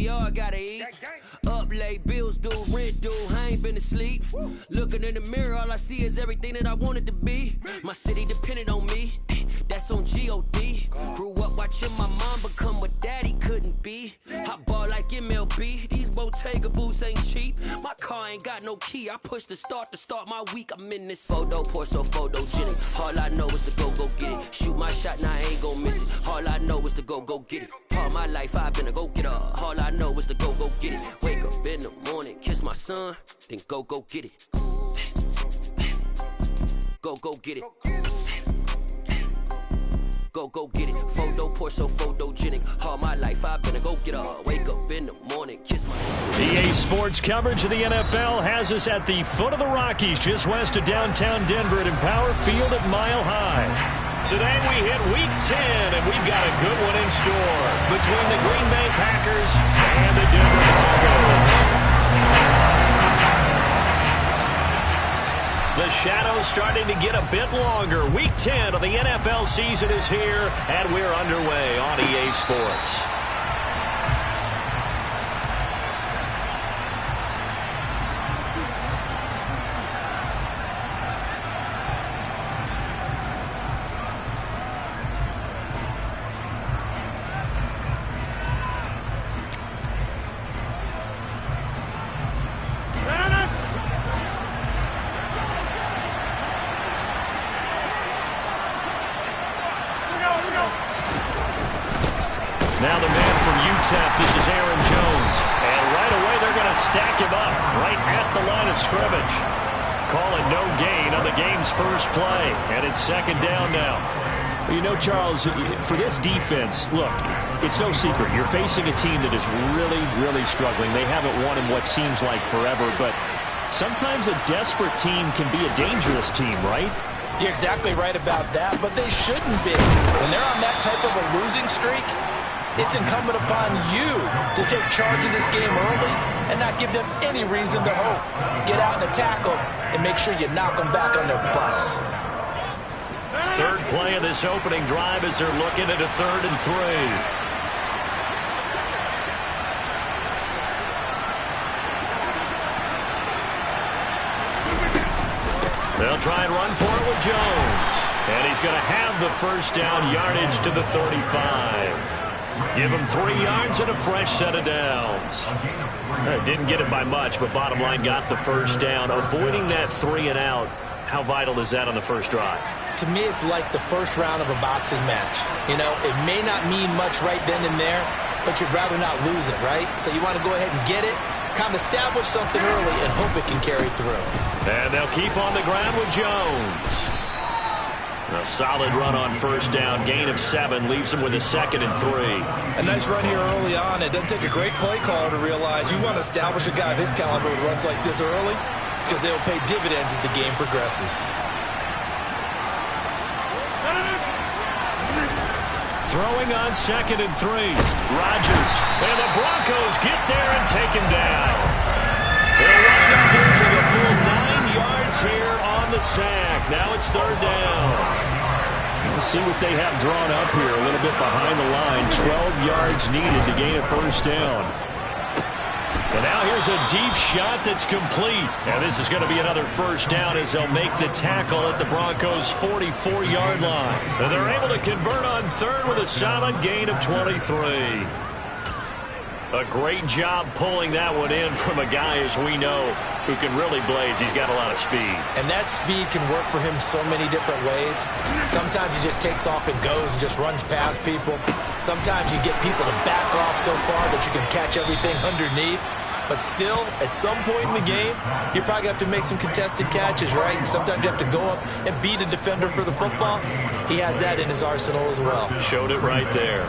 PBR, I gotta eat. Up late, bills due, rent due, I ain't been asleep. Looking in the mirror, all I see is everything that I wanted to be. My city depended on me, that's on G.O.D. Grew up watching my mom become what daddy couldn't be. I ball like MLB, these Bottega boots ain't cheap. My car ain't got no key, I push the start to start my week. I'm in this photo, pour so photogenic. All I know is to go get it. Shoot my shot, now I ain't gon' miss it. All I know is to go get it. All my life I've been a go-getter. All I know is to go get it. Wake up in the morning, kiss my son, then go get it. Go get it. Go get it. Photo, pour so photogenic. All my life I've been a go-getter. Wake up in the morning, kiss my son. EA Sports coverage of the NFL has us at the foot of the Rockies, just west of downtown Denver at Empower Field at Mile High. Today we hit Week 10, and we've got a good one in store between the Green Bay Packers and the Denver Broncos. The shadow's starting to get a bit longer. Week 10 of the NFL season is here, and we're underway on EA Sports. Now the man from UTEP, this is Aaron Jones. And right away they're going to stack him up right at the line of scrimmage. Call it no gain on the game's first play. And it's second down now. Well, you know, Charles, for this defense, look, it's no secret. You're facing a team that is really, really struggling. They haven't won in what seems like forever. But sometimes a desperate team can be a dangerous team, right? You're exactly right about that, but they shouldn't be. When they're on that type of a losing streak, it's incumbent upon you to take charge of this game early and not give them any reason to hope. Get out and attack them and make sure you knock them back on their butts. Third play of this opening drive as they're looking at a 3rd and 3. They'll try and run for it with Jones. And he's going to have the first down yardage to the 35. Give him 3 yards and a fresh set of downs. Didn't get it by much, but bottom line got the first down. Avoiding that 3 and out, how vital is that on the first drive? To me, it's like the first round of a boxing match. You know, it may not mean much right then and there, but you'd rather not lose it, right? So you want to go ahead and get it, kind of establish something early, and hope it can carry through. And they'll keep on the ground with Jones. A solid run on first down. Gain of 7 leaves him with a 2nd and 3. A nice run here early on. It doesn't take a great play caller to realize you want to establish a guy of his caliber with runs like this early because they'll pay dividends as the game progresses. Throwing on 2nd and 3. Rodgers. And the Broncos get there and take him down. They'll run numbers of a full 9 yards here on the sack. Now it's 3rd down. We'll see what they have drawn up here. A little bit behind the line. 12 yards needed to gain a first down. And now here's a deep shot that's complete. And this is going to be another first down as they'll make the tackle at the Broncos' 44-yard line. And they're able to convert on 3rd with a solid gain of 23. A great job pulling that one in from a guy, as we know, who can really blaze. He's got a lot of speed. And that speed can work for him so many different ways. Sometimes he just takes off and goes and just runs past people. Sometimes you get people to back off so far that you can catch everything underneath. But still, at some point in the game, you probably have to make some contested catches, right? Sometimes you have to go up and beat a defender for the football. He has that in his arsenal as well. Showed it right there.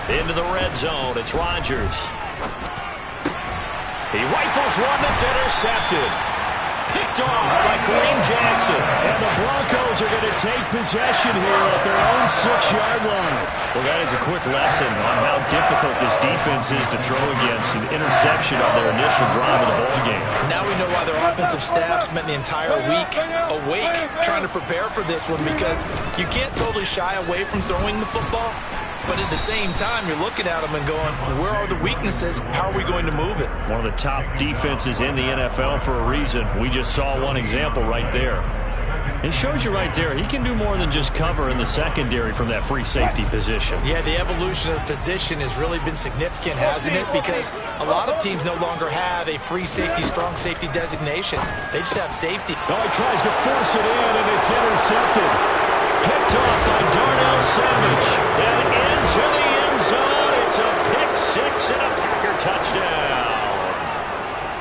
Into the red zone, it's Rodgers. He rifles one that's intercepted. picked off by Kareem Jackson. And the Broncos are going to take possession here at their own 6-yard line. Well, that is a quick lesson on how difficult this defense is to throw against. An interception on their initial drive of the ball game. Now we know why their offensive staff spent the entire week awake trying to prepare for this one, because you can't totally shy away from throwing the football. But at the same time, you're looking at them and going, where are the weaknesses? How are we going to move it? One of the top defenses in the NFL for a reason. We just saw one example right there. It shows you right there, he can do more than just cover in the secondary from that free safety position. Yeah, the evolution of the position has really been significant, hasn't it? Because a lot of teams no longer have a free safety, strong safety designation. They just have safety. Oh, he tries to force it in, and it's intercepted. Picked off by Darnell Savage. And into the end zone. It's a pick-6 and a Packer touchdown.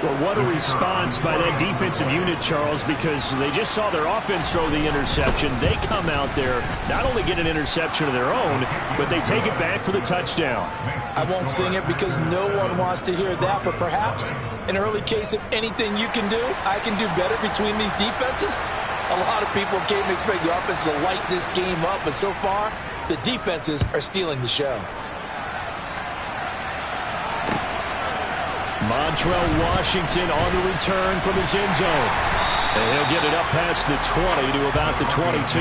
Well, what a response by that defensive unit, Charles, because they just saw their offense throw the interception. They come out there, not only get an interception of their own, but they take it back for the touchdown. I won't sing it because no one wants to hear that, but perhaps an early case of anything you can do, I can do better between these defenses. A lot of people came to expect the offense to light this game up, but so far, the defenses are stealing the show. Montrell Washington on the return from his end zone. And he'll get it up past the 20 to about the 22.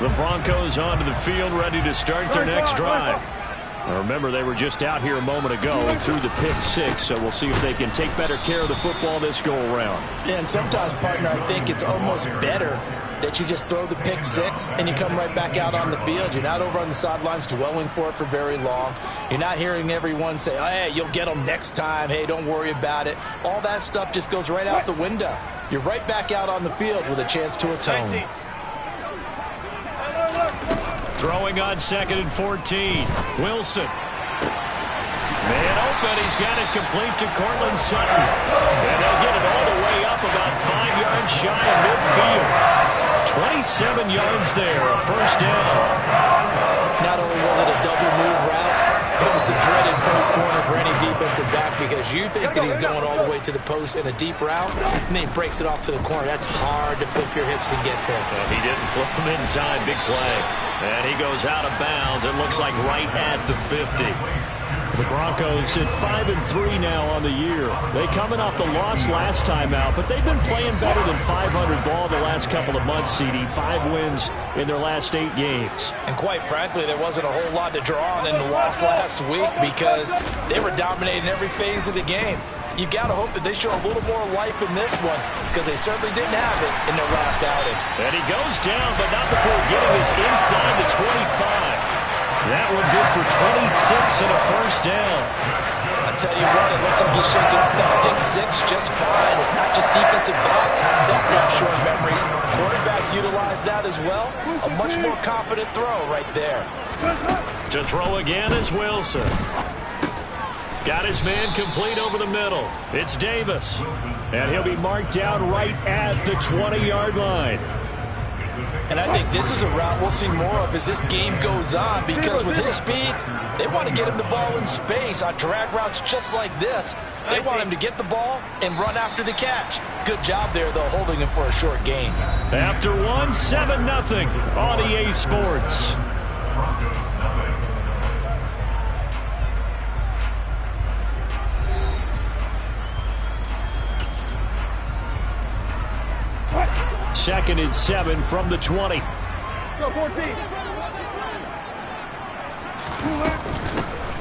The Broncos onto the field, ready to start their next drive. Now remember, they were just out here a moment ago and threw the pick-6, so we'll see if they can take better care of the football this go-around. Yeah, and sometimes, partner, I think it's almost better that you just throw the pick-6 and you come right back out on the field. You're not over on the sidelines dwelling for it for very long. You're not hearing everyone say, oh, hey, you'll get them next time. Hey, don't worry about it. All that stuff just goes right out the window. You're right back out on the field with a chance to atone. Throwing on 2nd and 14. Wilson. Man open. He's got it complete to Cortland Sutton. And they'll get it all the way up about 5 yards shy of midfield. 27 yards there, a first down. Not only was it a double move route, it was a dreaded post corner for any defensive back, because you think that he's going all the way to the post in a deep route, and then he breaks it off to the corner. That's hard to flip your hips and get there. He didn't flip him in time. Big play. And he goes out of bounds. It looks like right at the 50. The Broncos at 5-3 now on the year. They coming off the loss last time out, but they've been playing better than 500 ball the last couple of months, CD. 5 wins in their last 8 games. And quite frankly, there wasn't a whole lot to draw on in the loss last week, because they were dominating every phase of the game. You got to hope that they show a little more life in this one, because they certainly didn't have it in their last outing. And he goes down, but not before getting us inside the 25. That one good for 26 and a first down. I tell you what, it looks like he's shaking up that pick-6 just fine. It's not just defensive backs that have short memories. Quarterbacks utilize that as well. A much more confident throw right there. To throw again is Wilson. Got his man complete over the middle. It's Davis. And he'll be marked down right at the 20-yard line. And I think this is a route we'll see more of as this game goes on, because with his speed, they want to get him the ball in space on drag routes just like this. They want him to get the ball and run after the catch. Good job there, though, holding him for a short gain. After 7-0 on EA Sports. Second and 7 from the 20. Go 14.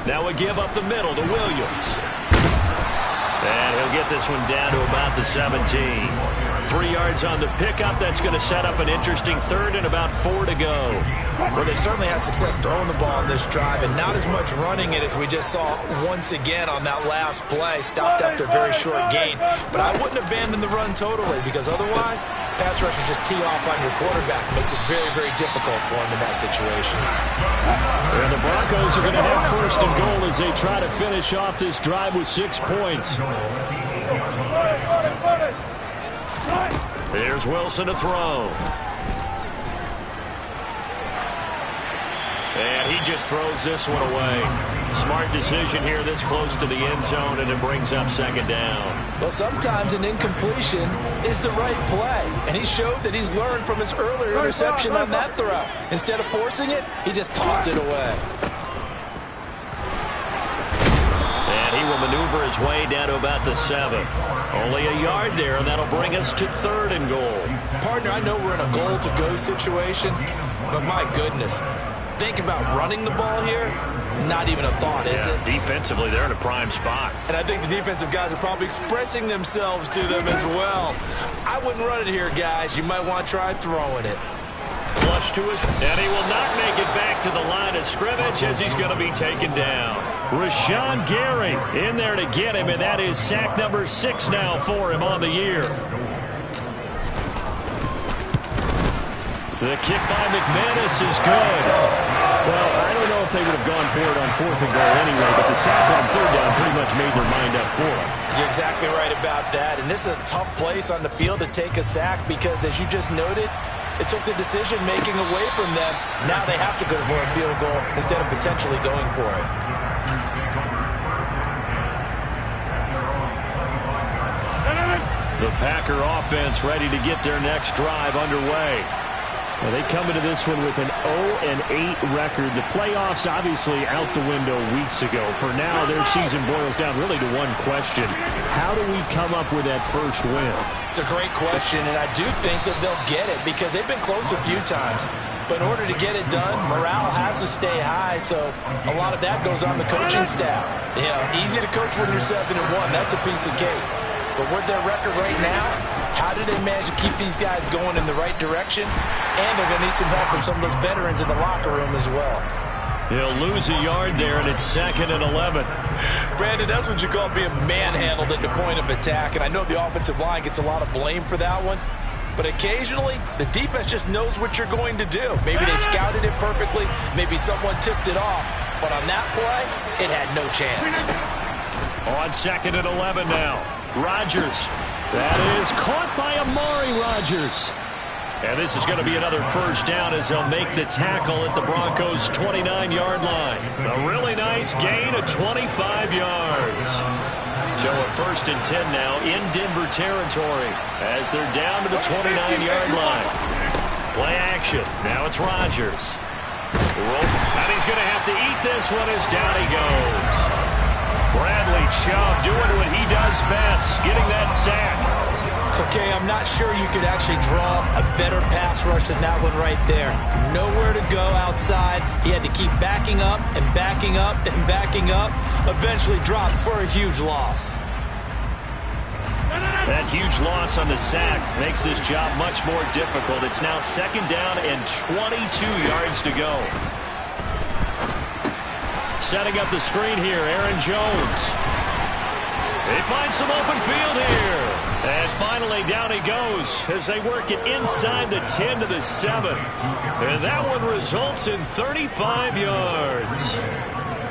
Now we give up the middle to Williams. And he'll get this one down to about the 17. 3 yards on the pickup. That's going to set up an interesting third and about 4 to go. Well, they certainly had success throwing the ball on this drive, and not as much running it as we just saw once again on that last play. Stopped after a very short gain. But I wouldn't abandon the run totally, because otherwise, pass rushers just tee off on your quarterback. It makes it very, very difficult for him in that situation. And the Broncos are going to have first and goal as they try to finish off this drive with 6 points. Here's Wilson to throw. And he just throws this one away. Smart decision here this close to the end zone, and it brings up second down. Well, sometimes an incompletion is the right play, and he showed that he's learned from his earlier interception on that throw. Instead of forcing it, he just tossed it away. And he will maneuver his way down to about the 7. Only a yard there, and that'll bring us to 3rd and goal. Partner, I know we're in a goal-to-go situation, but my goodness, think about running the ball here. Not even a thought, is it? Defensively, they're in a prime spot. And I think the defensive guys are probably expressing themselves to them as well. I wouldn't run it here, guys. You might want to try throwing it. Flush to his, and he will not make it back to the line of scrimmage as he's going to be taken down. Rashawn Gary in there to get him, and that is sack number 6 now for him on the year. The kick by McManus is good. Well, I don't know if they would have gone for it on 4th and goal anyway, but the sack on 3rd down pretty much made their mind up for it. You're exactly right about that, and this is a tough place on the field to take a sack because, as you just noted, it took the decision-making away from them. Now they have to go for a field goal instead of potentially going for it. The Packer offense ready to get their next drive underway. Well, they come into this one with an 0-8 record. The playoffs obviously out the window weeks ago. For now, their season boils down really to one question. How do we come up with that first win? It's a great question, and I do think that they'll get it because they've been close a few times. But in order to get it done, morale has to stay high, so a lot of that goes on the coaching staff. Easy to coach when you're 7-1. That's a piece of cake. But with their record right now, how do they manage to keep these guys going in the right direction? And they're going to need some help from some of those veterans in the locker room as well. He'll lose a yard there, and it's 2nd and 11. Brandon, that's what you call being manhandled at the point of attack. And I know the offensive line gets a lot of blame for that one. But occasionally, the defense just knows what you're going to do. Maybe they scouted it perfectly. Maybe someone tipped it off. But on that play, it had no chance. On 2nd and 11 now. Rodgers. That is caught by Amari Rodgers. And this is going to be another first down as they'll make the tackle at the Broncos' 29-yard line. A really nice gain of 25 yards. So a 1st and 10 now in Denver territory as they're down to the 29-yard line. Play action. Now it's Rodgers. And he's going to have to eat this one as down he goes. Bradley Chubb doing what he does best, getting that sack. Okay, I'm not sure you could actually draw a better pass rush than that one right there. Nowhere to go outside. He had to keep backing up and backing up and backing up. Eventually dropped for a huge loss. That huge loss on the sack makes this job much more difficult. It's now 2nd down and 22 yards to go. Setting up the screen here, Aaron Jones. They find some open field here. And finally, down he goes as they work it inside the 10 to the 7. And that one results in 35 yards.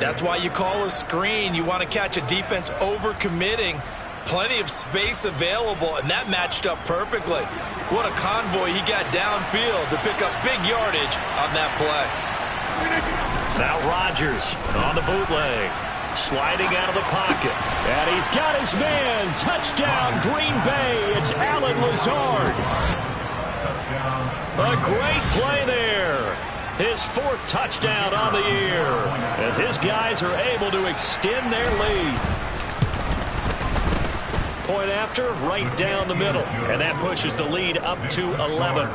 That's why you call a screen. You want to catch a defense overcommitting. Plenty of space available, and that matched up perfectly. What a convoy he got downfield to pick up big yardage on that play. Now Rodgers on the bootleg, sliding out of the pocket. And he's got his man. Touchdown, Green Bay. It's Allen Lazard. A great play there. His 4th touchdown on the year as his guys are able to extend their lead. Point after, right down the middle. And that pushes the lead up to 11.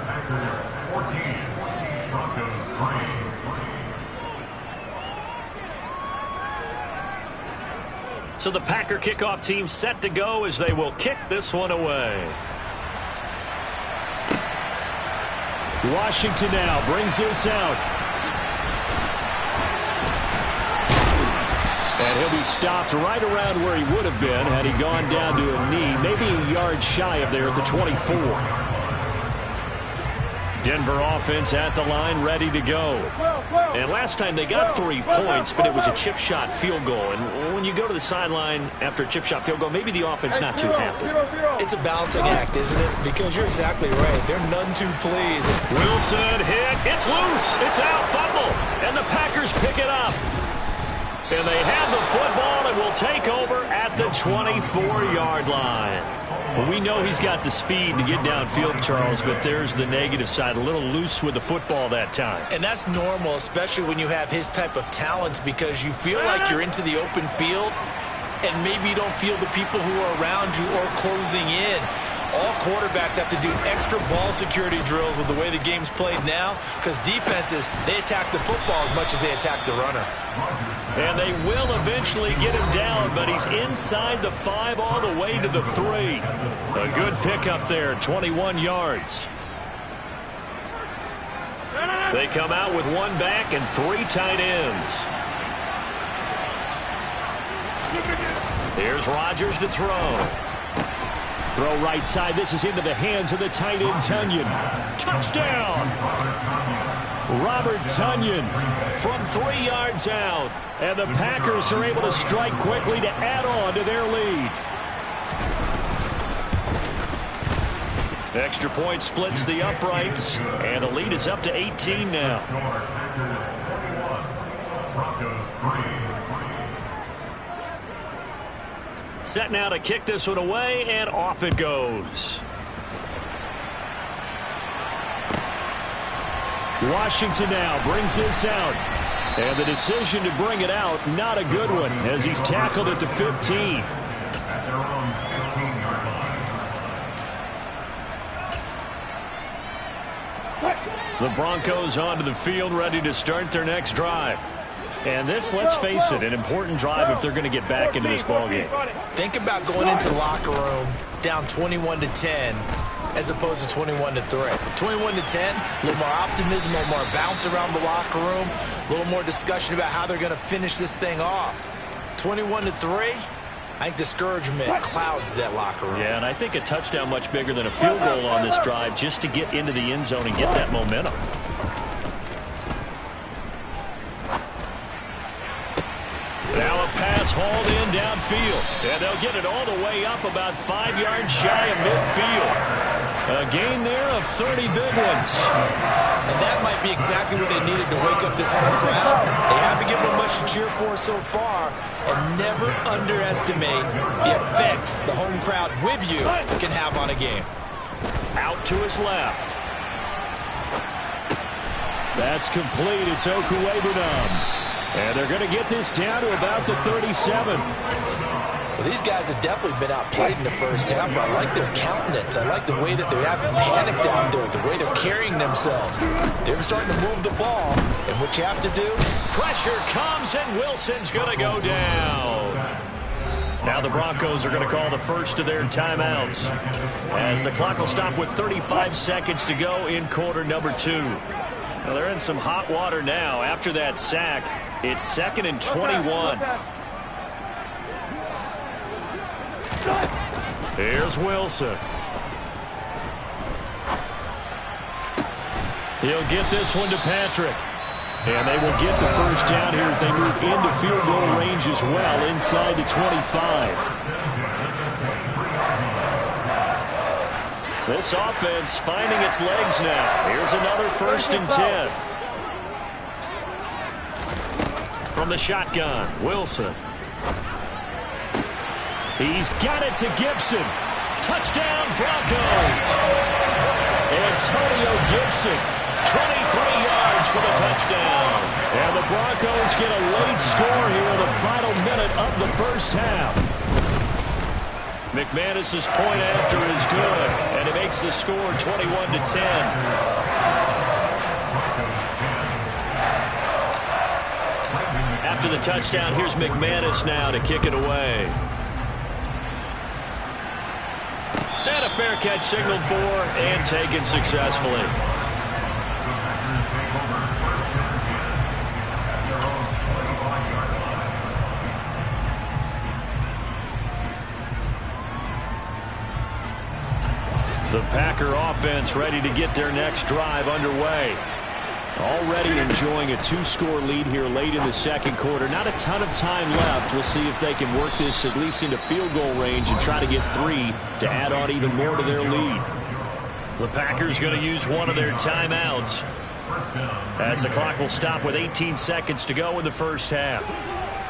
So the Packer kickoff team set to go as they will kick this one away. Washington now brings this out. And he'll be stopped right around where he would have been had he gone down to a knee, maybe a yard shy of there at the 24. Denver offense at the line, ready to go. And last time they got 3 points, but it was a chip shot field goal. And when you go to the sideline after a chip shot field goal, maybe the offense not too happy. It's a balancing act, isn't it? Because you're exactly right. They're none too pleased. Wilson hit. It's loose. It's out. Fumble. And the Packers pick it up. And they have the football and will take over at the 24-yard line. Well, we know he's got the speed to get downfield, Charles, but there's the negative side. A little loose with the football that time. And that's normal, especially when you have his type of talents, because you feel like you're into the open field and maybe you don't feel the people who are around you or closing in. All quarterbacks have to do extra ball security drills with the way the game's played now, because defenses, they attack the football as much as they attack the runner. And they will eventually get him down, but he's inside the 5 all the way to the 3. A good pickup there, 21 yards. They come out with 1 back and 3 tight ends. Here's Rodgers to throw. Throw right side. This is into the hands of the tight end, Tonyan. Touchdown! Robert Tonyan from 3 yards out. And the Packers are able to strike quickly to add on to their lead. Extra point splits the uprights. And the lead is up to 18 now. Set now to kick this one away, and off it goes. Washington now brings this out. And the decision to bring it out, not a good one, as he's tackled at the 15. The Broncos onto the field, ready to start their next drive. And this, let's face it, an important drive if they're going to get back into this ballgame. Think about going into the locker room down 21-10 as opposed to 21-3. 21-10, a little more optimism, a little more bounce around the locker room, a little more discussion about how they're going to finish this thing off. 21-3, I think discouragement clouds that locker room. Yeah, and I think a touchdown much bigger than a field goal on this drive just to get into the end zone and get that momentum. Now a pass hauled in downfield. And they'll get it all the way up about 5 yards shy of midfield. A gain there of 30 big ones. And that might be exactly what they needed to wake up this home crowd. They haven't given them much to cheer for so far. And never underestimate the effect the home crowd with you can have on a game. Out to his left. That's complete. It's Okuwebunam. And they're going to get this down to about the 37. Well, these guys have definitely been outplayed in the first half. I like their countenance. I like the way that they're having panicked out there, the way they're carrying themselves. They're starting to move the ball. And what you have to do? Pressure comes, and Wilson's going to go down. Now the Broncos are going to call the first of their timeouts, as the clock will stop with 35 seconds to go in quarter number 2. Well, they're in some hot water now. After that sack, it's 2nd and 21. Here's Wilson. He'll get this one to Patrick. And they will get the first down here as they move into field goal range as well, inside the 25. This offense finding its legs now. Here's another 1st and 10. From the shotgun, Wilson. He's got it to Gibson. Touchdown, Broncos. Antonio Gibson, 23 yards for the touchdown. And the Broncos get a late score here in the final minute of the first half. McManus's point after is good, and it makes the score 21-10. After the touchdown, here's McManus now to kick it away. And a fair catch signaled for and taken successfully. The Packer offense ready to get their next drive underway. Already enjoying a 2-score lead here late in the second quarter. Not a ton of time left. We'll see if they can work this at least into field goal range and try to get 3 to add on even more to their lead. The Packers going to use one of their timeouts as the clock will stop with 18 seconds to go in the first half.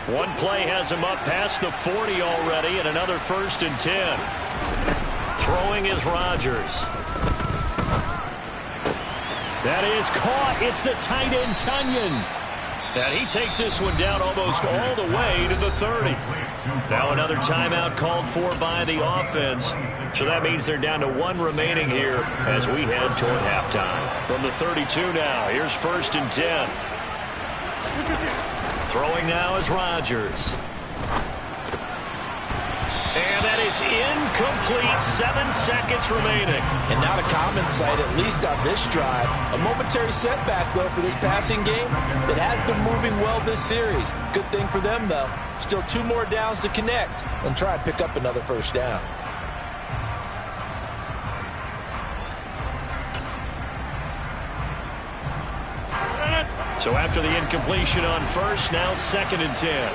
One play has him up past the 40 already, and another 1st and 10. Throwing is Rodgers. That is caught. It's the tight end, Tunyon. And he takes this one down almost all the way to the 30. Now another timeout called for by the offense. So that means they're down to 1 remaining here as we head toward halftime. From the 32 now, here's 1st and 10. Throwing now is Rodgers. And that is incomplete. 7 seconds remaining. And not a common sight, at least on this drive. A momentary setback, though, for this passing game that has been moving well this series. Good thing for them, though. Still 2 more downs to connect and try and pick up another 1st down. So after the incompletion on 1st, now 2nd and 10.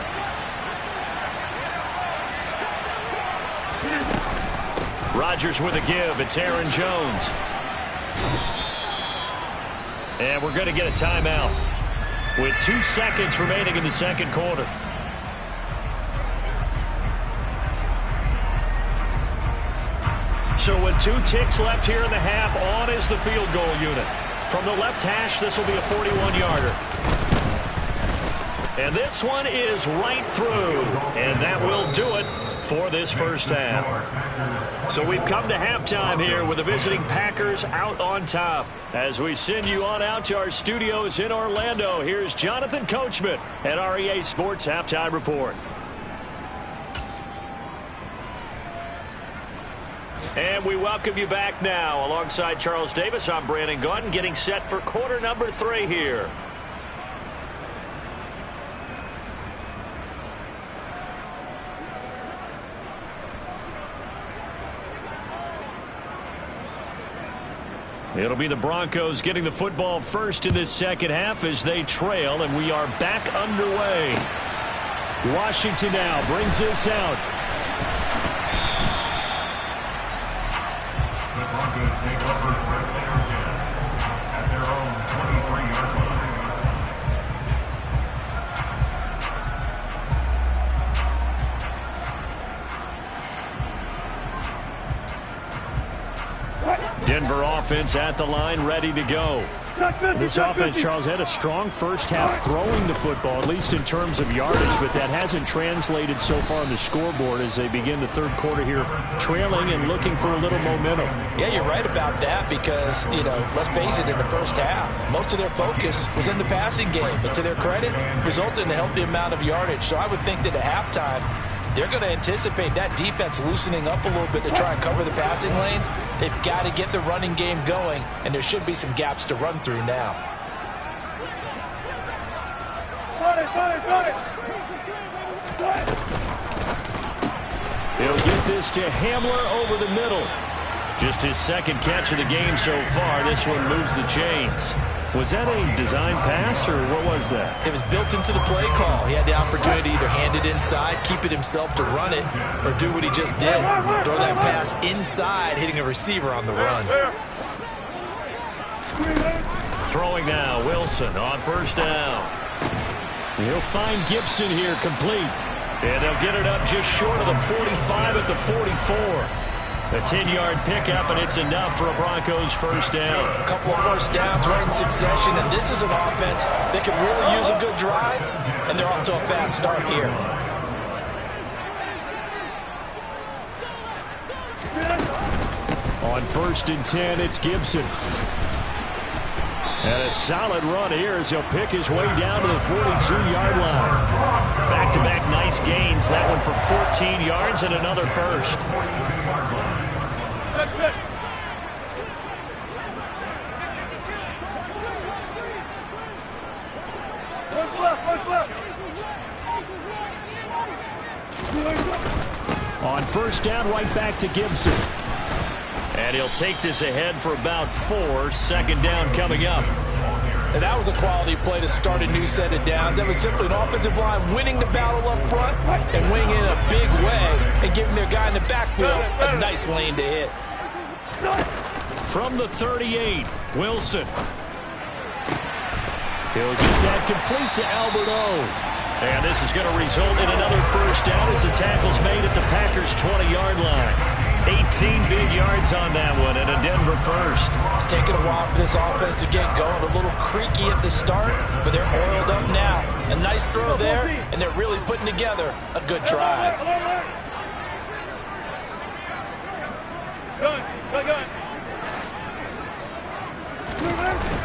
Rodgers with a give. It's Aaron Jones. And we're going to get a timeout with 2 seconds remaining in the 2nd quarter. So with 2 ticks left here in the half, on is the field goal unit. From the left hash, this will be a 41-yarder. And this one is right through. And that will do it for this 1st half. So we've come to halftime here with the visiting Packers out on top. As we send you on out to our studios in Orlando, here's Jonathan Coachman at REA Sports Halftime Report. And we welcome you back now. Alongside Charles Davis, I'm Brandon Gaudin, getting set for quarter number 3 here. It'll be the Broncos getting the football first in this 2nd half as they trail, and we are back underway. Washington now brings this out. The Broncos take over first and 10 at their own 23-yard line. Denver offense at the line, ready to go. This offense, Charles, had a strong 1st half throwing the football, at least in terms of yardage, but that hasn't translated so far on the scoreboard as they begin the 3rd quarter here, trailing and looking for a little momentum. Yeah, you're right about that because, let's face it, in the 1st half, most of their focus was in the passing game. But to their credit, resulted in a healthy amount of yardage. So I would think that at halftime, they're going to anticipate that defense loosening up a little bit to try and cover the passing lanes. They've got to get the running game going, and there should be some gaps to run through now. He'll get this to Hamler over the middle. Just his 2nd catch of the game so far. This one moves the chains. Was that a design pass, or what was that? It was built into the play call. He had the opportunity to either hand it inside, keep it himself to run it, or do what he just did. Throw that pass inside, hitting a receiver on the run. Throwing now, Wilson on 1st down. He'll find Gibson here complete. And they'll get it up just short of the 45 at the 44. A 10-yard pickup, and it's enough for a Broncos 1st down. A couple of 1st downs right in succession, and this is an offense that could really use a good drive, and they're off to a fast start here. On 1st and 10, it's Gibson. And a solid run here as he'll pick his way down to the 42-yard line. Back-to-back nice gains. That one for 14 yards and another 1st. On 1st down, right back to Gibson. And he'll take this ahead for about 4. 2nd down coming up. And that was a quality play to start a new set of downs. That was simply an offensive line winning the battle up front and winning in a big way and giving their guy in the backfield a nice lane to hit. From the 38, Wilson. He'll get that complete to Albert O. And this is going to result in another first down as the tackle's made at the Packers' 20-yard line. 18 big yards on that one, and a Denver first. It's taken a while for this offense to get going. A little creaky at the start, but they're oiled up now. A nice throw there, and they're really putting together a good drive.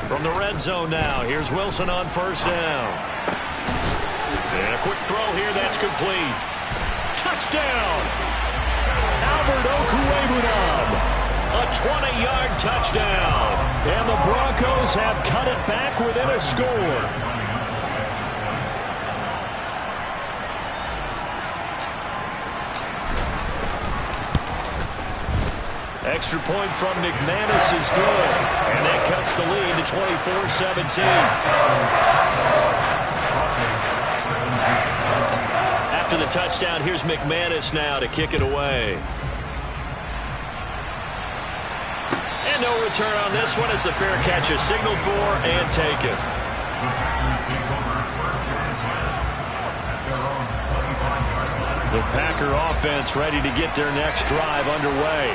From the red zone now, here's Wilson on first down. And a quick throw here, that's complete. Touchdown! Albert Okwuegbunam, a 20-yard touchdown. And the Broncos have cut it back within a score. Extra point from McManus is good. And that cuts the lead to 24-17. After the touchdown, here's McManus now to kick it away. And no return on this one as the fair catch is signaled for and taken. The Packer offense ready to get their next drive underway.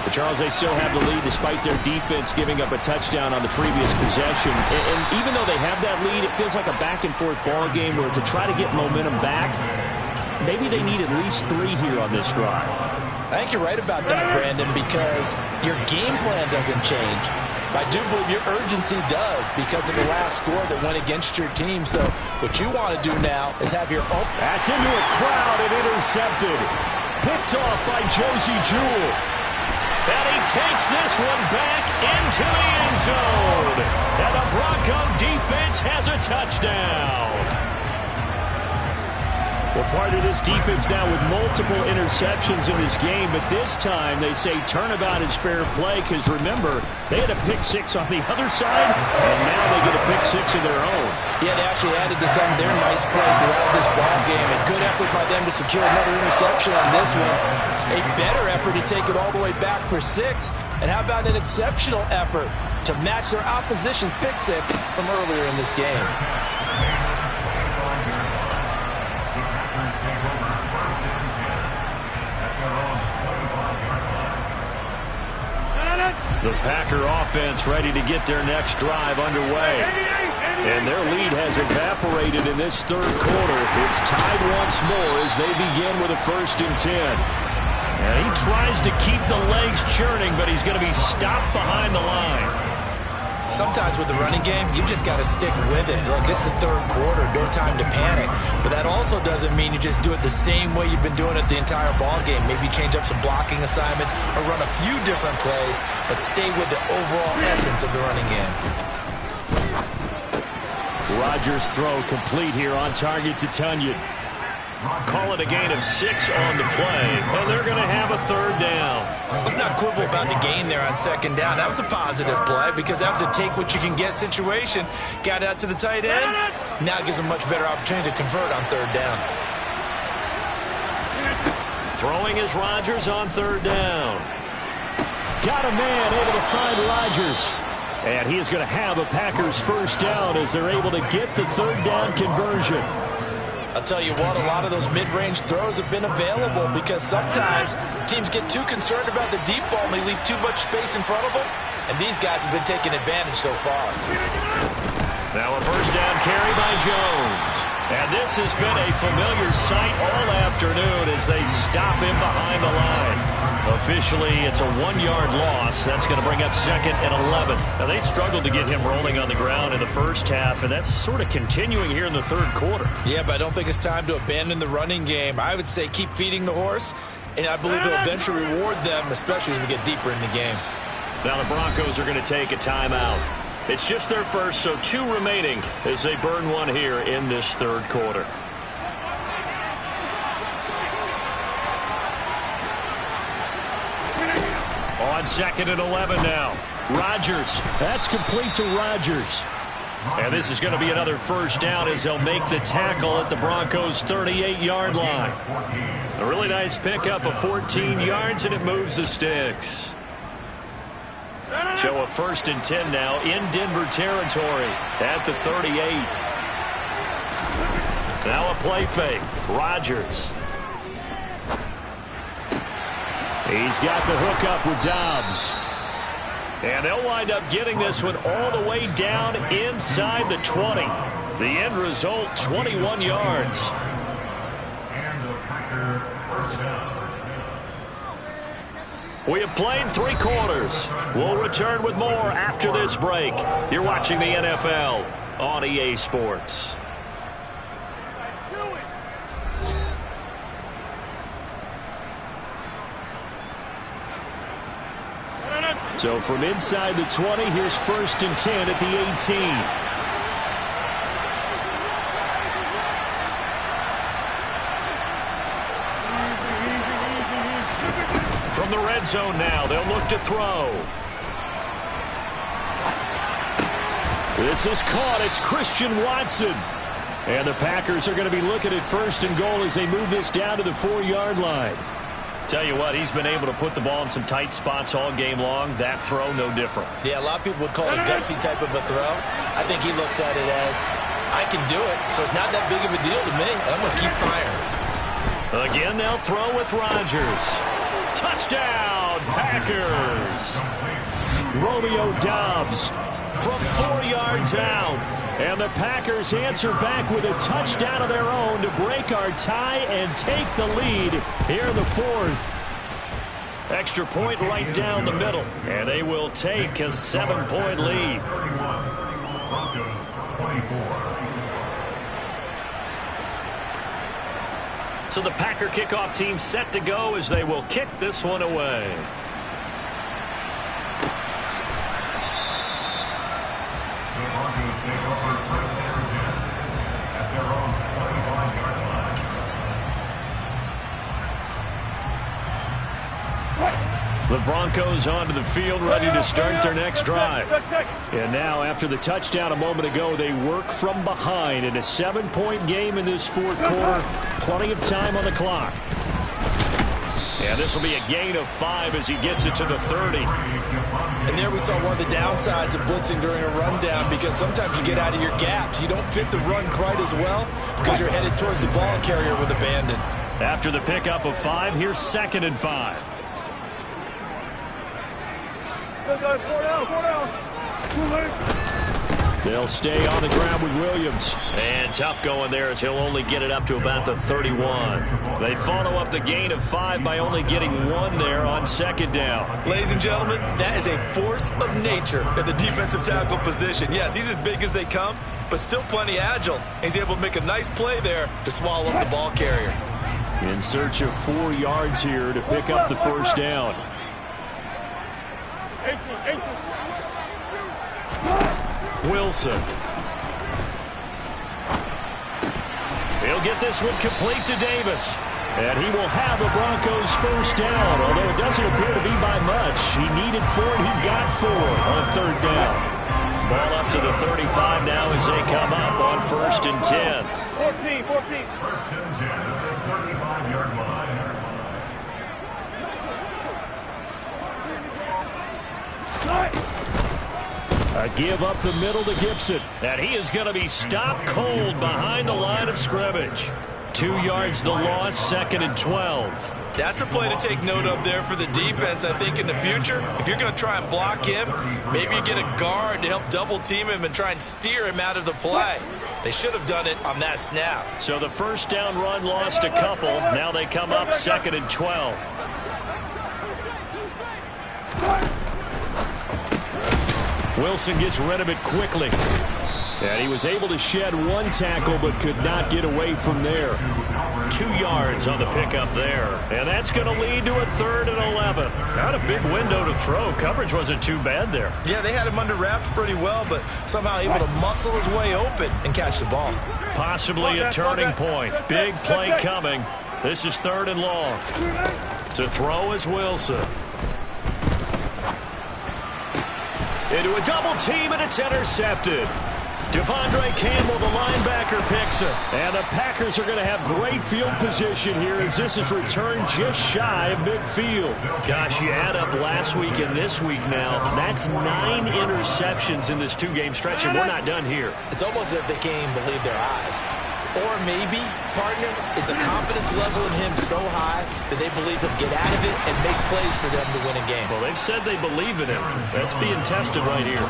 But Charles, they still have the lead despite their defense giving up a touchdown on the previous possession. And even though they have that lead, it feels like a back-and-forth ball game where to try to get momentum back, maybe they need at least 3 here on this drive. I think you're right about that, Brandon, because your game plan doesn't change. I do believe your urgency does because of the last score that went against your team. So what you want to do now is have your own... That's into a crowd and intercepted. Picked off by Josie Jewell. And he takes this one back into the end zone. And the Bronco defense has a touchdown. Well, part of this defense now with multiple interceptions in this game, but this time they say turnabout is fair play because, remember, they had a pick-6 on the other side, and now they get a pick-6 of their own. Yeah, they actually added to some of their nice play throughout this ball game. A good effort by them to secure another interception on this one. A better effort to take it all the way back for 6. And how about an exceptional effort to match their opposition's pick-6 from earlier in this game? The Packer offense ready to get their next drive underway. And their lead has evaporated in this third quarter. It's tied once more as they begin with a 1st and 10. And he tries to keep the legs churning, but he's going to be stopped behind the line. Sometimes with the running game, you've just got to stick with it. Look, it's the third quarter, no time to panic. But that also doesn't mean you just do it the same way you've been doing it the entire ball game. Maybe change up some blocking assignments or run a few different plays, but stay with the overall essence of the running game. Rodgers' throw complete here on target to Tunyon. Call it a gain of 6 on the play, and they're going to have a 3rd down. Let's not quibble about the gain there on 2nd down. That was a positive play because that was a take-what-you-can-get situation. Got out to the tight end. Now gives them much better opportunity to convert on 3rd down. Throwing is Rodgers on 3rd down. Got a man able to find Rodgers. And he is going to have a Packers 1st down as they're able to get the 3rd down conversion. I'll tell you what, a lot of those mid-range throws have been available because sometimes teams get too concerned about the deep ball and they leave too much space in front of them, and these guys have been taking advantage so far. Now a 1st down carry by Jones. And this has been a familiar sight all afternoon as they stop him behind the line. Officially, it's a 1-yard loss. That's going to bring up 2nd and 11. Now, they struggled to get him rolling on the ground in the first half, and that's sort of continuing here in the third quarter. Yeah, but I don't think it's time to abandon the running game. I would say keep feeding the horse, and I believe he'll eventually reward them, especially as we get deeper in the game. Now the Broncos are going to take a timeout. It's just their first, so 2 remaining as they burn one here in this third quarter. On 2nd and 11 now. Rodgers. That's complete to Rodgers. And this is going to be another 1st down as they'll make the tackle at the Broncos' 38-yard line. A really nice pickup of 14 yards, and it moves the sticks. So a 1st and 10 now in Denver territory at the 38. Now a play fake. Rodgers. He's got the hook up with Dobbs. And they'll wind up getting this one all the way down inside the 20. The end result, 21 yards. And the Packer first down. We have played 3 quarters. We'll return with more after this break. You're watching the NFL on EA Sports. So from inside the 20, here's 1st and 10 at the 18. From the red zone now, they'll look to throw. This is caught. It's Christian Watson. And the Packers are going to be looking at 1st and goal as they move this down to the 4-yard line. Tell you what, he's been able to put the ball in some tight spots all game long. That throw, no different. Yeah, a lot of people would call it a gutsy type of a throw. I think he looks at it as, I can do it, so it's not that big of a deal to me, and I'm going to keep firing. Again, they'll throw with Rodgers. Touchdown, Packers! Romeo Dobbs from 4 yards out. And the Packers answer back with a touchdown of their own to break our tie and take the lead here in the 4th. Extra point right down the middle. And they will take a 7-point lead. Broncos 24. So the Packer kickoff team set to go as they will kick this one away. The Broncos take over first and 10 at their own 25-yard line. The Broncos onto the field, ready to start their next drive. And now, after the touchdown a moment ago, they work from behind in a 7-point game in this 4th quarter. Plenty of time on the clock. And this will be a gain of 5 as he gets it to the 30. And there we saw one of the downsides of blitzing during a rundown, because sometimes you get out of your gaps. You don't fit the run quite as well because you're headed towards the ball carrier with abandon. After the pickup of 5, here's 2nd and 5. They'll stay on the ground with Williams. And tough going there as he'll only get it up to about the 31. They follow up the gain of 5 by only getting 1 there on 2nd down. Ladies and gentlemen, that is a force of nature at the defensive tackle position. Yes, he's as big as they come, but still plenty agile. He's able to make a nice play there to swallow up the ball carrier. In search of 4 yards here to pick up the 1st down. Wilson. He'll get this one complete to Davis. And he will have the Broncos 1st down, although it doesn't appear to be by much. He needed 4 and he got 4 on 3rd down. Ball up to the 35 now as they come up on 1st and 10. 14. 1st and 10 at their 35-yard line. A give up the middle to Gibson. And he is going to be stopped cold behind the line of scrimmage. 2 yards the loss, 2nd and 12. That's a play to take note of there for the defense, I think, in the future. If you're going to try and block him, maybe you get a guard to help double-team him and try and steer him out of the play. They should have done it on that snap. So the 1st down run lost a couple. Now they come up 2nd and 12. Wilson gets rid of it quickly. And he was able to shed 1 tackle but could not get away from there. 2 yards on the pickup there. And that's going to lead to a 3rd and 11. Not a big window to throw. Coverage wasn't too bad there. Yeah, they had him under wraps pretty well, but somehow able to muscle his way open and catch the ball. Possibly a turning point. Big play coming. This is 3rd and long. To throw is Wilson. Into a double team, and it's intercepted. Devondre Campbell, the linebacker, picks it. And the Packers are going to have great field position here as this is returned just shy of midfield. Gosh, you add up last week and this week now. That's 9 interceptions in this 2-game stretch, and we're not done here. It's almost as if they can't even believe their eyes. Or maybe, partner, is the confidence level in him so high that they believe he'll get out of it and make plays for them to win a game. Well, they've said they believe in him. That's being tested right here.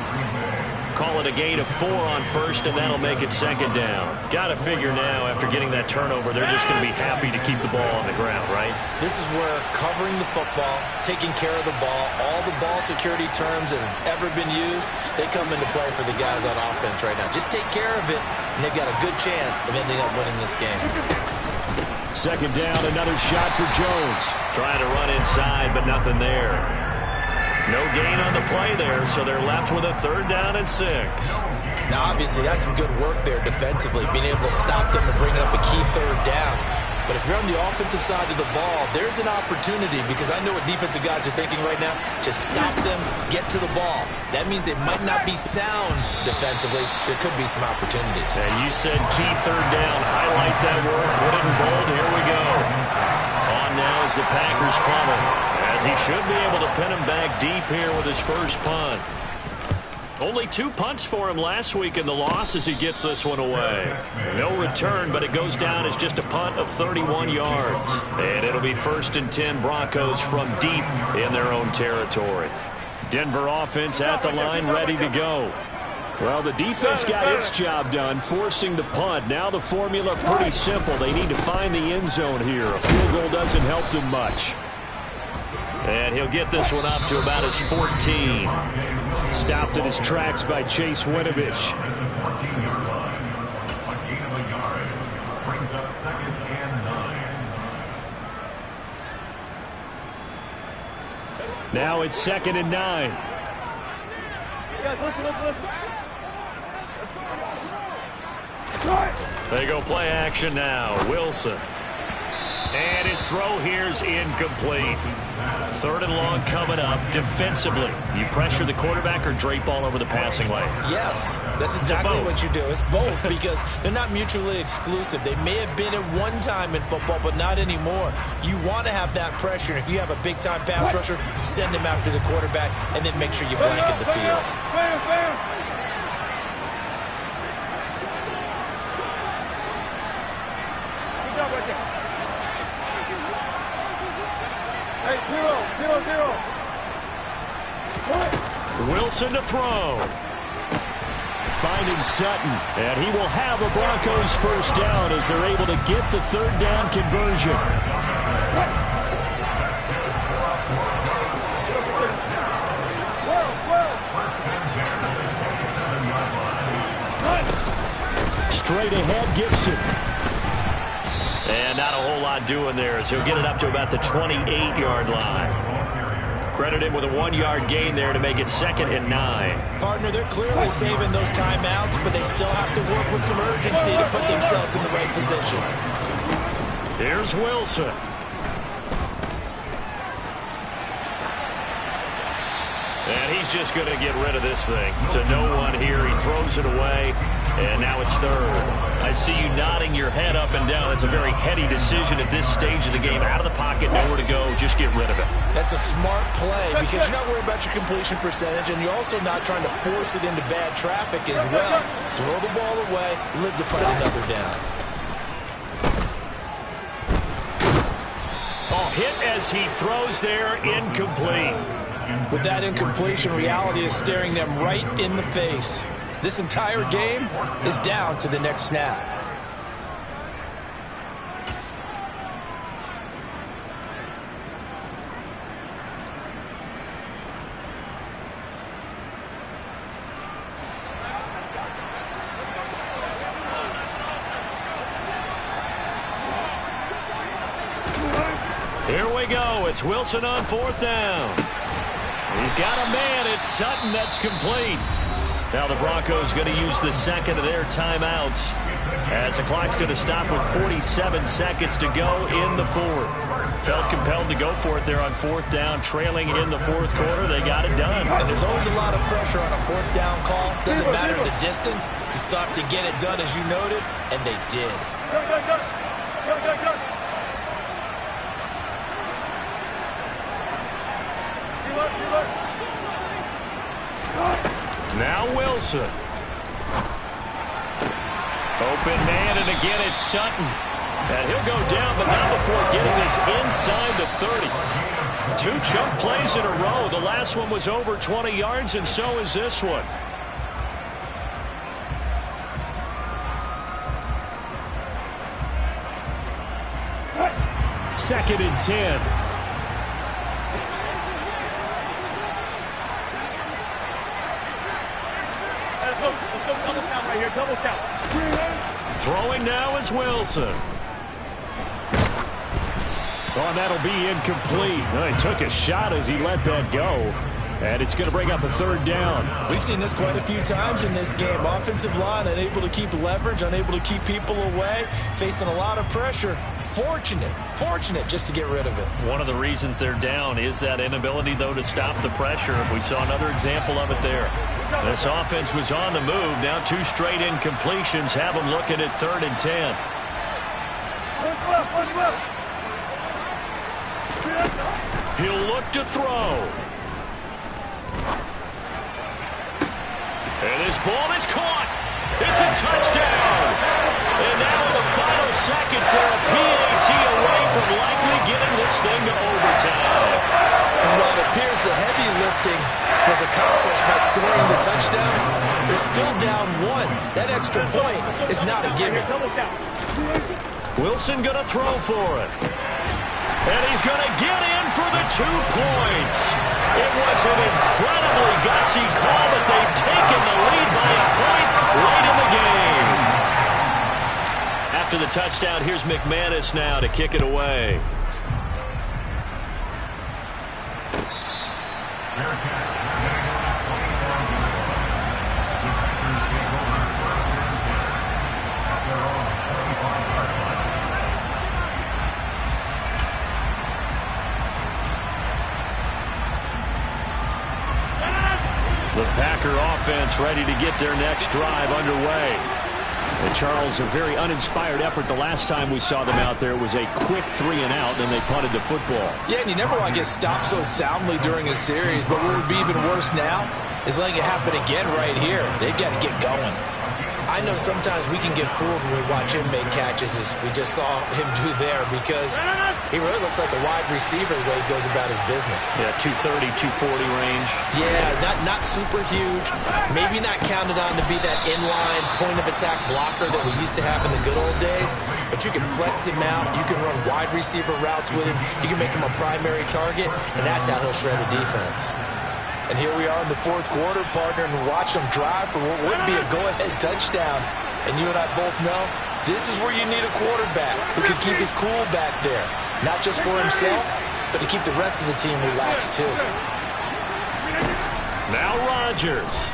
Call it a gain of 4 on first, and that'll make it second down. Got to figure now, after getting that turnover, they're just going to be happy to keep the ball on the ground, right? This is where covering the football, taking care of the ball, all the ball security terms that have ever been used, they come into play for the guys on offense right now. Just take care of it, and they've got a good chance of ending up winning this game. Second down, another shot for Jones. Trying to run inside, but nothing there. No gain on the play there, so they're left with a 3rd down and 6. Now, obviously, that's some good work there defensively, being able to stop them and bring up a key 3rd down. But if you're on the offensive side of the ball, there's an opportunity, because I know what defensive guys are thinking right now. Just stop them, get to the ball. That means it might not be sound defensively. There could be some opportunities. And you said key 3rd down. Highlight that word. Put it in bold. Here we go. On now is the Packers punter, as he should be able to pin him back deep here with his first punt. Only 2 punts for him last week in the loss as he gets this one away. No return, but it goes down as just a punt of 31 yards. And it'll be 1st and 10 Broncos from deep in their own territory. Denver offense at the line, ready to go. Well, the defense got its job done, forcing the punt. Now the formula pretty simple. They need to find the end zone here. A field goal doesn't help them much. And he'll get this one up to about his 14. Stopped in his tracks by Chase Winovich. Brings up 2nd and 9. Now it's 2nd and 9. They go play action now. Wilson. And his throw here's incomplete. 3rd and long coming up. Defensively, you pressure the quarterback or drape all over the passing lane? Yes, that's exactly what you do. It's both, because they're not mutually exclusive. They may have been at one time in football, but not anymore. You want to have that pressure. And if you have a big-time pass rusher, send him after the quarterback, and then make sure you blanket the field. Wilson to throw. Finding Sutton. And he will have a Broncos first down as they're able to get the 3rd down conversion. Straight ahead, Gibson. And not a whole lot doing there, as he'll get it up to about the 28-yard line. Credit him with a 1-yard gain there to make it 2nd and 9. Partner, they're clearly saving those timeouts, but they still have to work with some urgency to put themselves in the right position. Here's Wilson. And he's just going to get rid of this thing to no one here. He throws it away, and now it's 3rd. I see you nodding your head up and down. It's a very heady decision at this stage of the game. Out of the pocket, nowhere to go. Just get rid of it. That's a smart play, because you're not worried about your completion percentage, and you're also not trying to force it into bad traffic as well. Throw the ball away, live to fight another down. Oh, hit as he throws there, incomplete. With that incompletion, reality is staring them right in the face. This entire game is down to the next snap. Here we go. It's Wilson on 4th down. He's got a man. It's Sutton. That's complete. Now the Broncos going to use the 2nd of their timeouts, as the clock's going to stop with 47 seconds to go in the 4th. Felt compelled to go for it there on 4th down, trailing in the 4th quarter. They got it done. And there's always a lot of pressure on a 4th down call. Doesn't matter the distance. You still have to get it done, as you noted, and they did. Go. Now Wilson. Open man, and again it's Sutton. And he'll go down, but not before getting this inside the 30. 2 chunk plays in a row. The last one was over 20 yards, and so is this one. Second and 10. Double count right here, double count. Throwing now is Wilson. Oh, and that'll be incomplete. Well, he took a shot as he let that go. And it's going to bring up a 3rd down. We've seen this quite a few times in this game. Offensive line unable to keep leverage, unable to keep people away, facing a lot of pressure. Fortunate just to get rid of it. One of the reasons they're down is that inability, though, to stop the pressure. We saw another example of it there. This offense was on the move. Now 2 straight incompletions have them looking at 3rd and 10. He'll look to throw. And this ball is caught. It's a touchdown. And now in the final seconds, they're a PAT away from likely getting this thing to overtime. And while it appears the heavy lifting was accomplished by scoring the touchdown, they're still down 1. That extra point is not a gimme. Wilson going to throw for it. And he's going to get in for the 2 points. It was an incredibly gutsy call, but they've taken the lead by a point late in the game. After the touchdown, here's McManus now to kick it away. The Packer offense ready to get their next drive underway. And Charles, a very uninspired effort the last time we saw them out there. It was a quick 3 and out, and they punted the football. Yeah, and you never want to get stopped so soundly during a series, but what would be even worse now is letting it happen again right here. They've got to get going. I know sometimes we can get fooled when we watch him make catches, as we just saw him do there, because he really looks like a wide receiver the way he goes about his business. Yeah, 230, 240 range. Yeah, not super huge. Maybe not counted on to be that inline point-of-attack blocker that we used to have in the good old days, but you can flex him out. You can run wide receiver routes with him. You can make him a primary target, and that's how he'll shred the defense. And here we are in the 4th quarter, partner, and watch them drive for what would be a go-ahead touchdown. And you and I both know this is where you need a quarterback who can keep his cool back there. Not just for himself, but to keep the rest of the team relaxed, too. Now Rodgers.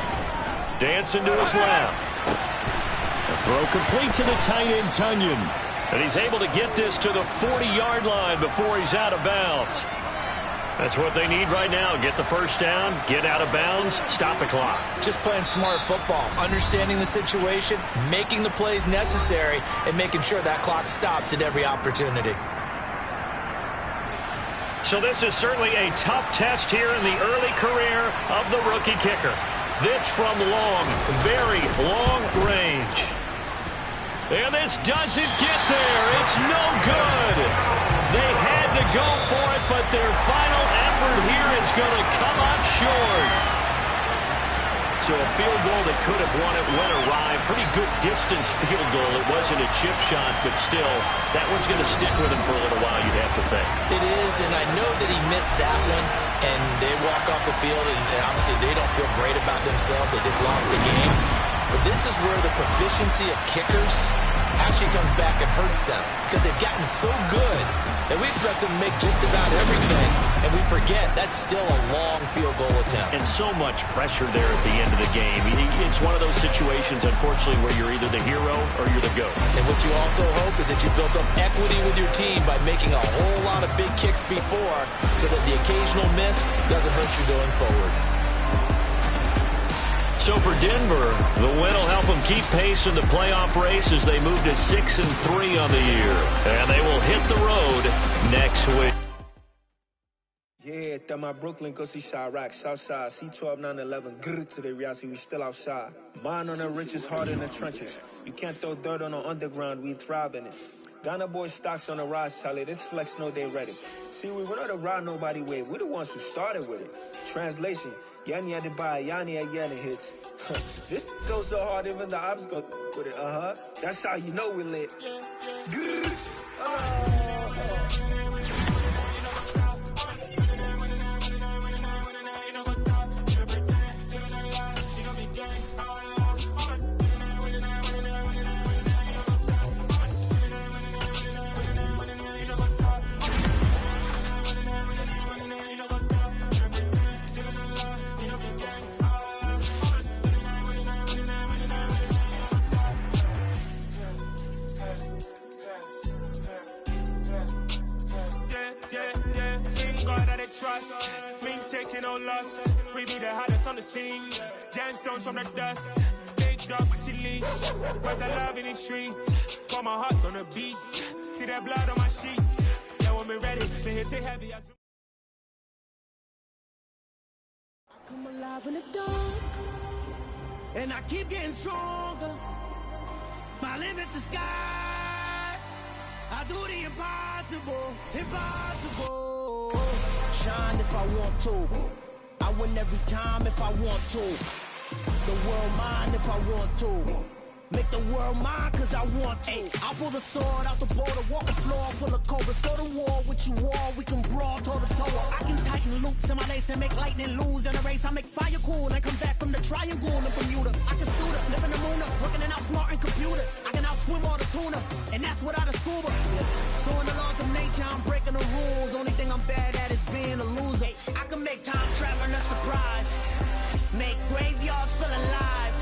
Dancing to his left. A throw complete to the tight end, Tunyon. And he's able to get this to the 40-yard line before he's out of bounds. That's what they need right now. Get the first down, get out of bounds, stop the clock. Just playing smart football, understanding the situation, making the plays necessary, and making sure that clock stops at every opportunity. So this is certainly a tough test here in the early career of the rookie kicker. This from long, very long range. And this doesn't get there. It's no good. They had to go for it, but their final effort here is going to come up short. So a field goal that could have won it went awry. Pretty good distance field goal. It wasn't a chip shot, but still, that one's going to stick with him for a little while, you'd have to think. It is, and I know that he missed that one, and they walk off the field, and obviously they don't feel great about themselves. They just lost the game. But this is where the proficiency of kickers actually comes back and hurts them, because they've gotten so good that we expect them to make just about everything, and we forget that's still a long field goal attempt. And so much pressure there at the end of the game. It's one of those situations, unfortunately, where you're either the hero or you're the GOAT. And what you also hope is that you built up equity with your team by making a whole lot of big kicks before, so that the occasional miss doesn't hurt you going forward. So for Denver, the win will help them keep pace in the playoff race as they move to 6-3 on the year. And they will hit the road next week. Yeah. get that my Brooklyn go see Chirac, Southside, C12, 911, grrr to the Riasi, we still outside. Mine on the richest, heart in the trenches. You can't throw dirt on the underground, we thrive in it. Ghana boys stocks on the rise, Charlie. This flex know they ready. See, we were not to ride nobody with. We're the ones who started with it. Translation: Yanni had to buy Yanni at Yanni hits. This goes so hard, even the ops go with it. That's how you know we lit. Trust, me taking no loss. We be the hottest on the scene. Gemstones from the dust. Big dog with your leash. Where's the love in the streets? Got my heart on the beat. See that blood on my sheets. Yeah, when we ready, they hit it heavy. I come alive in the dark, and I keep getting stronger. My limit's the sky. I do the impossible, impossible. Shine if I want to. I win every time if I want to. The world mine if I want to. Make the world mine cause I want to. Ay, I'll pull the sword out the border, walk the floor full of cobras. Go to war with you war, we can brawl toe to toe. I can tighten loops in my lace and make lightning lose in a race. I make fire cool and come back from the triangle in Bermuda. I can suit up, live in the moon up, working and outsmarting computers. I can outswim all the tuna, and that's without a scuba. So in the laws of nature, I'm breaking the rules. Only thing I'm bad at is being a loser. I can make time traveling a surprise. Make graveyards feel alive.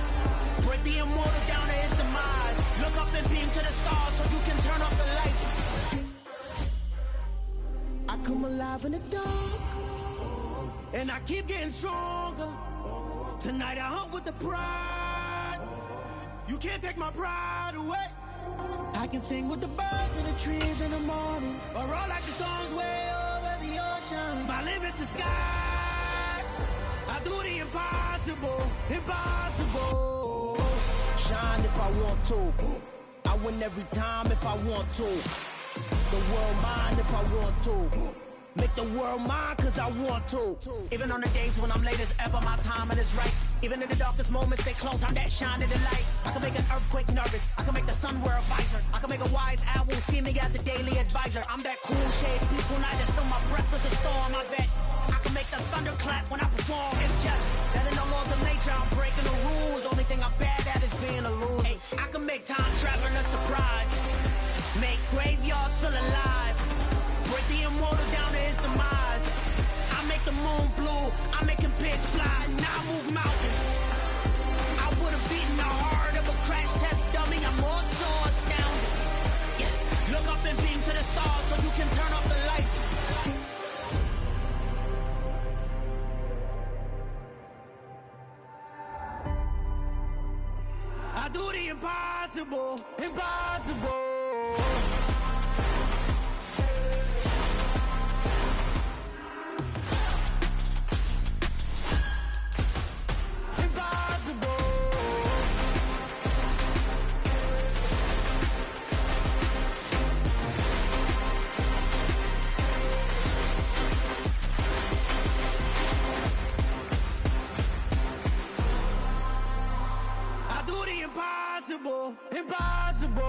Break the immortal down to his demise. Look up and beam to the stars so you can turn off the lights. I come alive in the dark, and I keep getting stronger. Tonight I hunt with the pride. You can't take my pride away. I can sing with the birds and the trees in the morning, or roll like the storms way over the ocean. My limit's the sky. I do the impossible, impossible. Shine if I want to. I win every time if I want to. The world mine if I want to. Make the world mine cause I want to. Even on the days when I'm late as ever, my timing is right. Even in the darkest moments, stay close, I'm that shining the light. I can make an earthquake nervous, I can make the sun wear a visor. I can make a wise owl see me as a daily advisor. I'm that cool shade, peaceful night, that's still my breath is a storm, I bet. I can make the thunder clap when I perform. It's just that in the laws of nature, I'm breaking the rules. Only thing I'm bad at is being a loser. Hey, I can make time traveling a surprise. Make graveyards feel alive. Break the immortal down to his demise. I make the moon blue, I'm making pigs fly, now I move mountains. I would've beaten the heart of a crash test dummy, I'm more so astounded. Yeah, look up and beam to the stars so you can turn off the lights. I do the impossible, impossible. Impossible, impossible.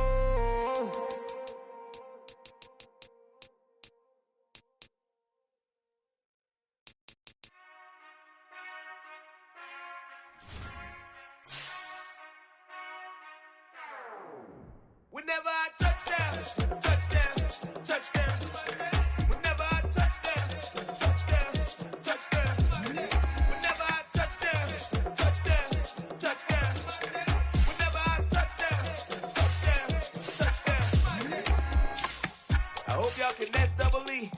Whenever I touch down, touchdown, touchdown. Whenever I touch down, touchdown, touchdown. Whenever I touch down, touchdown, touchdown. Whenever I touch down, touchdown, touchdown. I hope y'all can SWE,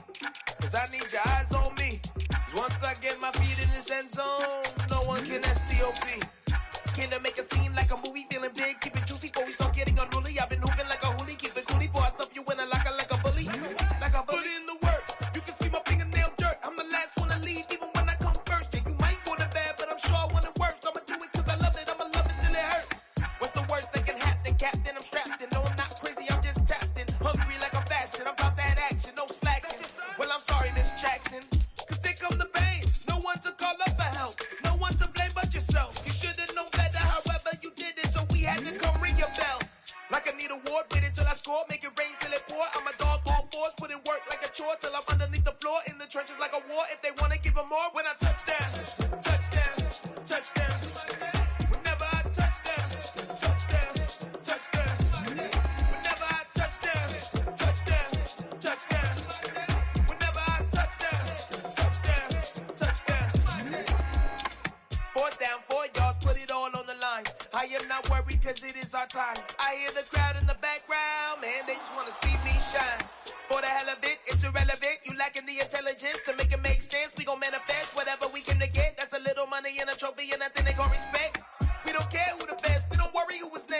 cause I need your eyes on me. Cause once I get my feet in this end zone, no one can STOP. Can I make a scene like a movie, feeling big, keep it juicy before we start getting unruly. I've been hooping like a hoolie, keep it coolie before I stuff you in a locker like a bully. Like a bully in the work, you can see my fingernail dirt. I'm the last one to till I'm underneath the floor in the trenches like a war. If they wanna give them more, when I touch down, touchdown, touchdown. Whenever I touch down, touchdown, touchdown. Whenever I touch down, touchdown, touchdown. Whenever I touch down, touchdown, touchdown. 4th down, 4 yards, put it all on the line. I am not worried cause it is our time. I hear the crowd in the background, man, they just wanna see me shine. For the hell of it, it's irrelevant. You lacking the intelligence to make it make sense. We gon' manifest whatever we can to get. That's a little money and a trophy and nothing they gon' respect. We don't care who the best, we don't worry who was next.